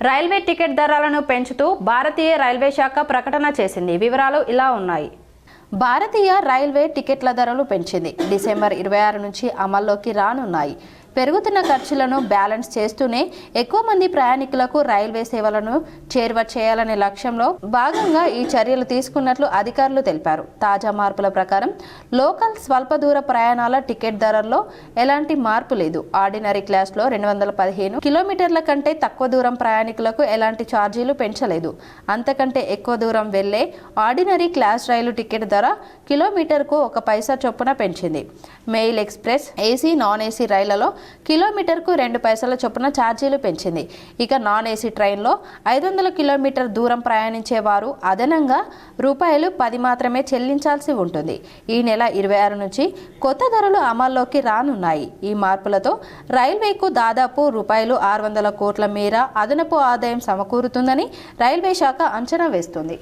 Railway ticket ధరలను పెంచుతూ భారతీయ railway శాఖ ప్రకటన చేసింది. వివరాలు ఇలా ఉన్నాయి. భారతీయ రైల్వే టికెట్ల ధరలు పెంచింది. డిసెంబర్ 26 నుంచి అమల్లోకి రానున్నాయి. పెరుగుతున్న ఖర్చులను బ్యాలెన్స్ చేస్తూనే ఎక్కువ మంది ప్రయాణికులకు రైల్వే సేవలను చేరువ చేయాలనే లక్ష్యంలో భాగంగా ఈ చర్యలు తీసుకున్నట్లు అధికారులు తెలిపారు. తాజా మార్పుల ప్రకారం లోకల్ స్వల్ప దూర ప్రయాణాల టికెట్ ధరల్లో ఎలాంటి మార్పు లేదు. ఆర్డినరీ క్లాస్లో 215 కిలోమీటర్ల కంటే తక్కువ దూరం ప్రయాణికులకు ఎలాంటి ఛార్జీలు పెంచలేదు. అంతకంటే ఎక్కువ దూరం వెళ్లే ఆర్డినరీ క్లాస్ రైలు టికెట్ ధర కిలోమీటర్కు 1 పైసా చొప్పున పెంచింది. Mail express, AC, non AC రైళ్లలో కిలోమీటర్కు 2 పైసల చొప్పున ఛార్జీలు పెంచింది. ఇక నాన్ ఏసీ ట్రైన్లో 500 కిలోమీటర్ దూరం ప్రయాణించే వారు అదనంగా ₹10 మాత్రమే చెల్లించాల్సి ఉంటుంది. ఈ నెల 26 నుంచి కొత్త ధరలు అమల్లోకి రానున్నాయి. ఈ మార్పులతో రైల్వేకు దాదాపు ₹600 కోట్ల మేర అదనపు ఆదాయం సమకూరుతుందని రైల్వే శాఖ అంచనా వేస్తుంది.